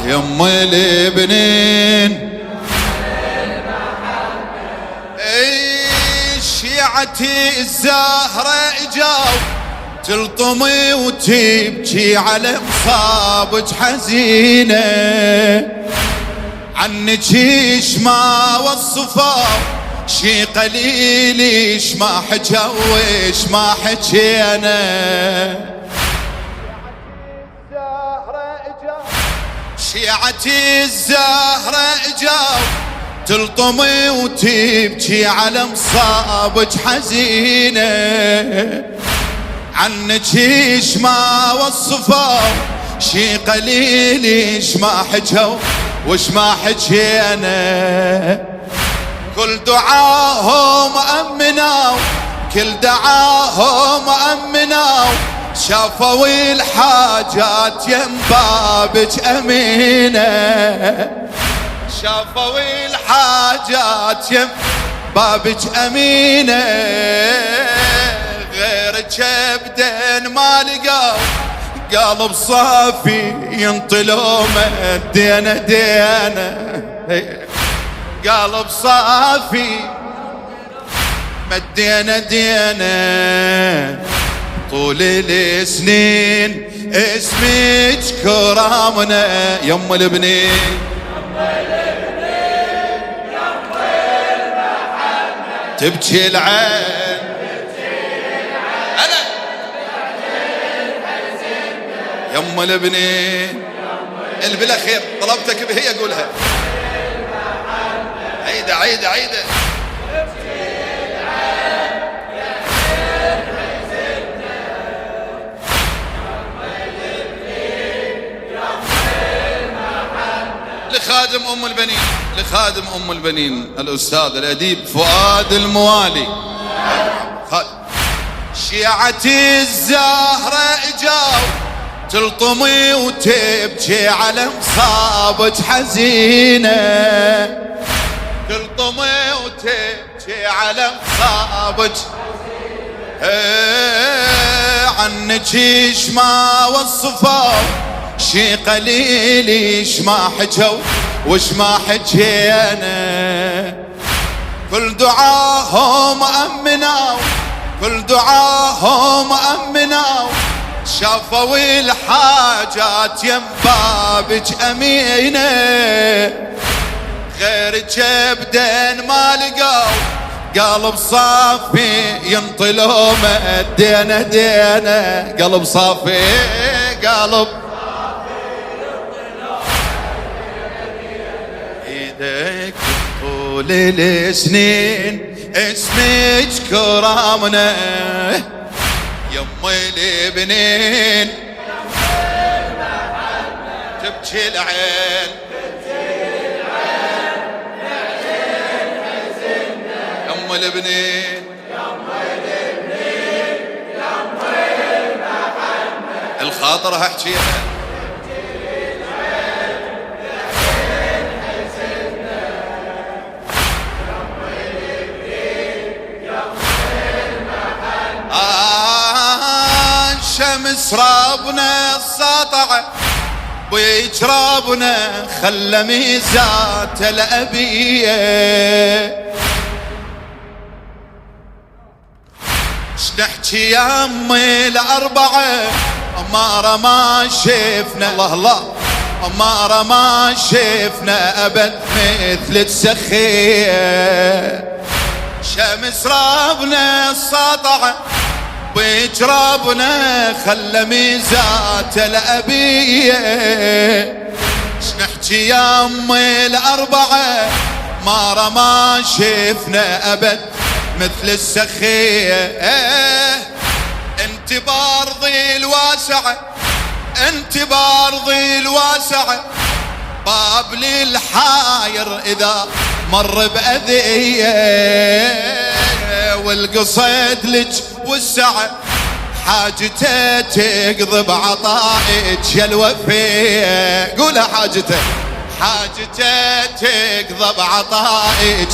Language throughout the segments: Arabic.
يم البنين شيعتي الزهرة اجاو تلطمي وتبكي على مصابك حزينة عنك ايش ما وصفوا شي قليل ايش ما حكوا وايش ما حكينا شيعتي الزهرة اجاو تلطمي وتبكي على مصابك حزينة عنك ايش ما وصفوا شي قليل ايش ما حكوا وش ما حكينا كل دعاهم أمنوا كل دعاهم أمنوا شافوا الحاجات يم بابك أمينة شافوا الحاجات يم بابك أمينة غيرك ابدا ما لقوا قلب صافي ينطلوا مدينا دينا قلب صافي مدينا دينا طول السنين اسمك كرامنا يم البنين تبكي العين يم البنين اللي بلا خير طلبتك بهي قولها عيدة عيدة عيدة لخادم أم البنين لخادم أم البنين الأستاذ الأديب فؤاد الموالي شيعتي الزهرة اجاو تلطمي وتبكي على مصابك حزينة تلطمي وتبكي على مصابك عنك ايش ما وصفوا شي قليل ايش ما حكوا وش ما حكينا كل دعاهم أمنوا كل دعاهم أمنوا شافوا الحاجات يم بابك أمينة غيرك ابدا ما لقوا قلب صافي ينطلوا مدينا دينا قلب صافي قلب ايدك طول السنين اسمك كرامنا يم البنين تبكي العين يم البنين الخاطر هحكيها شمس رابنا الساطع بيجرابنا خلى ميزات الأبية شنحكي يا أمي الأربعة أمارة ما شفنا الله الله أمارة ما شفنا أبد مثل السخية شمس رابنا الساطع بجرابنا خلى ميزات الأبية شنحكي يا أمي الأربعة مارة ما شفنا أبد مثل السخية انت بارضي الواسعة انت بارضي الواسعة باب للحاير إذا مر بأذية والقصيد لك والسعة حاجته تقضي بعطائك يا الوفية قولها حاجته تقضي بعطائك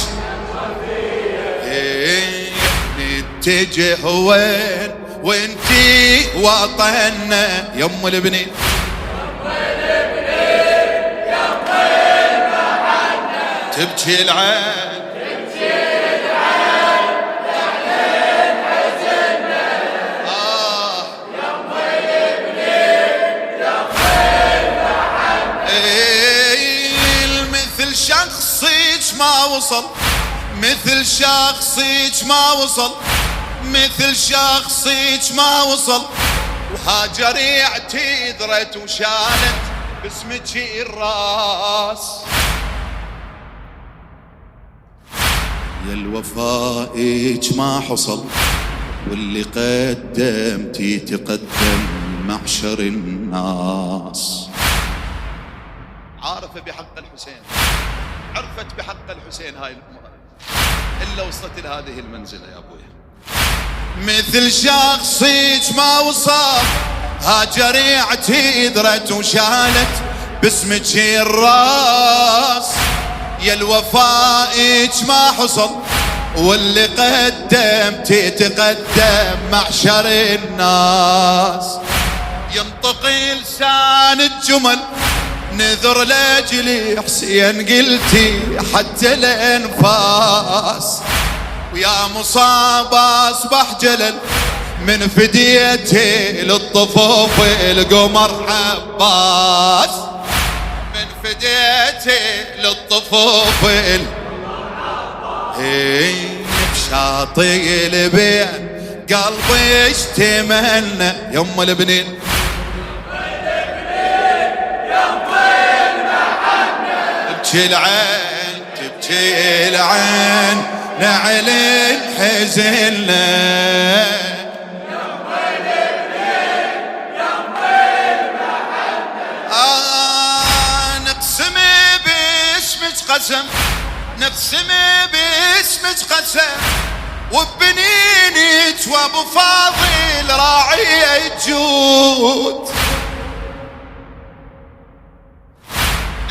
نتجه وين وانتي وطننا يم البنين تبكي العين مثل شخصيك ما وصل، مثل شخصيك ما وصل، مثل شخصيك ما وصل، وهاجر اعتذرت وشالت باسمك الراس. يا الوفائك ما حصل، واللي قدمتي تقدم محشر الناس. عارفة بحق الحسين، عرفت بحق الحسين هاي إلا وصلت لهذه المنزلة يا أبوي. مثل شخصيك ما وصل، هاجر اعتذرت وشالت باسمك الراس. يا الوفائك ما حصل، واللي قدمتي تقدم محشر الناس. ينطق لسان الجمل نذر لاجلي حسين قلتي حتى الانفاس. ويا مصاب اصبح جلل من فديتي للطفوف القمر عباس. من فديتي للطفوف بشاطئ البين قلبي اشتملنا يم البنين. تبكي العين تبكي العين نعلن حزننا. نقسم باسمك قسم، نقسم باسمك قسم، وبنينك وابو فاضل راعي الجود.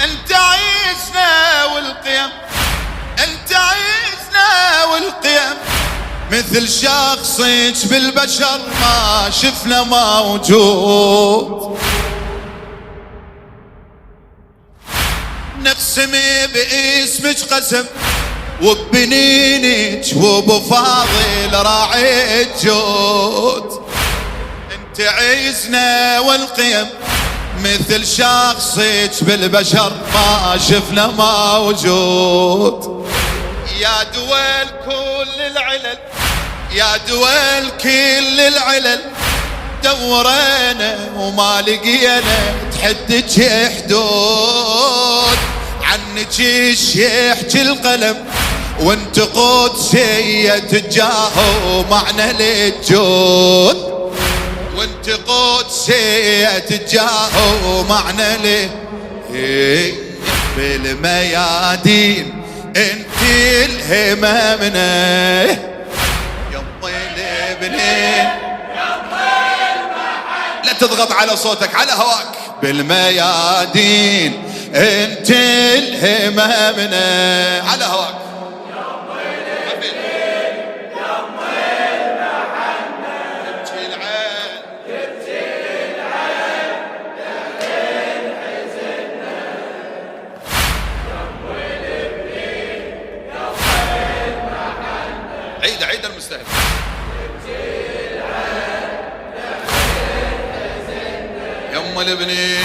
انت عيسنا والقيم، انت عيسنا والقيم، مثل شخصك بالبشر ما شفنا موجود. نقسم باسمك قسم، وبنينك وابو فاضل راعي الجود. انت عيسنا والقيم، مثل شخصك بالبشر ما شفنا موجود. يا دول كل العلل، يا دول كل العلل، دورينا وما لقينا تحدك حدود. عنك يحكي القلم وانت قدسية تجاهو معنى للجود. وانت قدسية تجاهو معنى ليه. بالميادين انت الهممنا يم البنين. لا تضغط على صوتك على هواك. بالميادين انت الهممنا على هواك. عيد عيد المستهل. يم البنين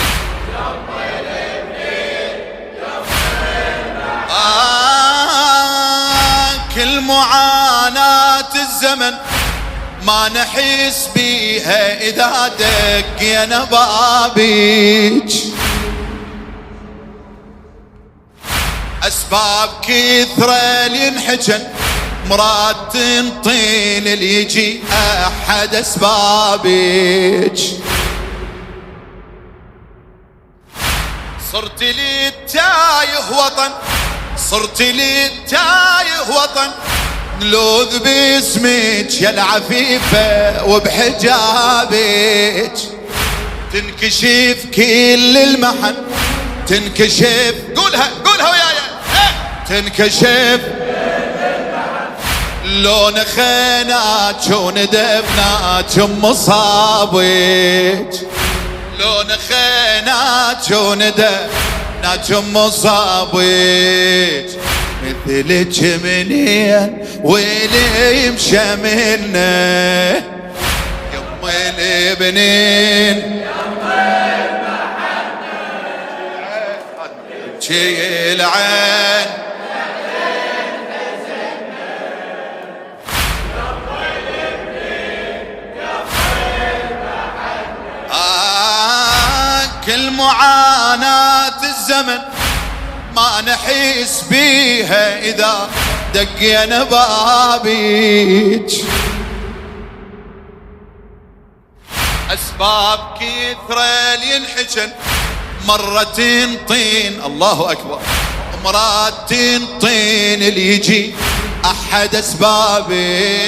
كل معاناة الزمن ما نحس بيها إذا دقينا بابيج. أسباب كثرة لينحجن، مراد تنطيل اللي يجي أحد أسبابك. صرت لي التايه وطن، صرت لي التايه وطن، نلوذ باسمك يا العفيفة وبحجابك. تنكشف كل المحن، تنكشف قولها قولها وياي. تنكشف لون خيناك وندفناك مصابك. لون خيناك وندفناك مصابك. مثلك منين ويلي يمشى منا يم البنين شي العين كل معاناة الزمن ما نحس بيها إذا دقينا بابيج أسباب كثرة لينحجن مرة تنطين الله أكبر مرات تنطين اللي يجي أحد أسبابي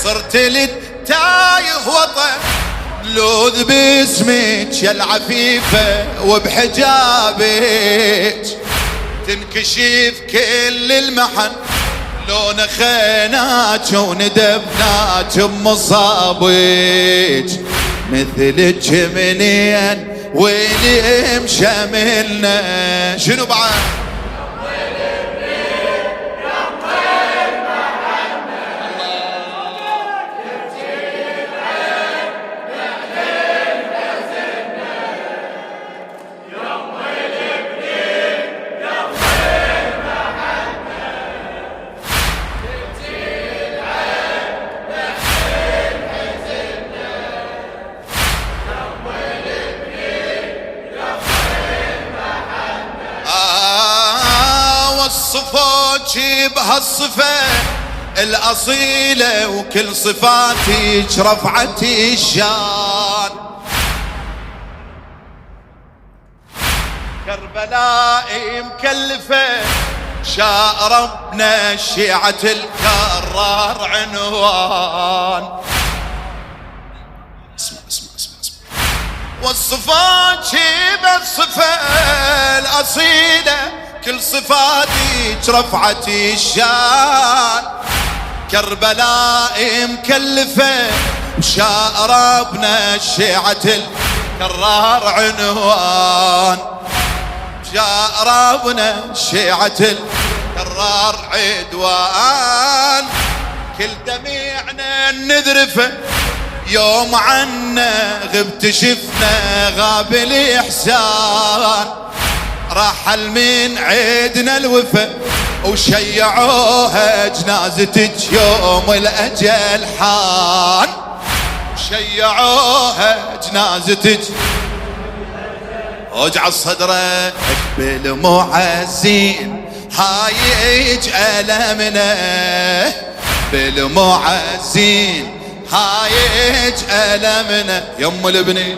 صرت للتايه وطن لوذ باسمك يا العفيفة وبحجابك تنكشف كل المحن لو نخيناك وندبناك بمصابك مثلك منين ويلي مشاملنا شنو بعد وصفوك بهالصفة الأصيلة وكل صفاتك رفعتي الشان كربلاء مكلفة شاء ربنا شيعة الكرار عنوان اسمع وصفوك بالصفة الأصيلة كل صفاتك رفعتي الشان كربلاء مكلفة وشاء ربنا شيعة الكرار عنوان شاء ربنا شيعة الكرار عدوان كل دميعنا نذرفه يوم عنا غبت شفنا غاب الإحسان رحل من عيدنا الوفا وشيعوها جنازتك يوم الأجل حان شيعوها جنازتك وجع صدرك بالمعزين هايج ألمنا بالمعزين هايج ألمنا يم البنين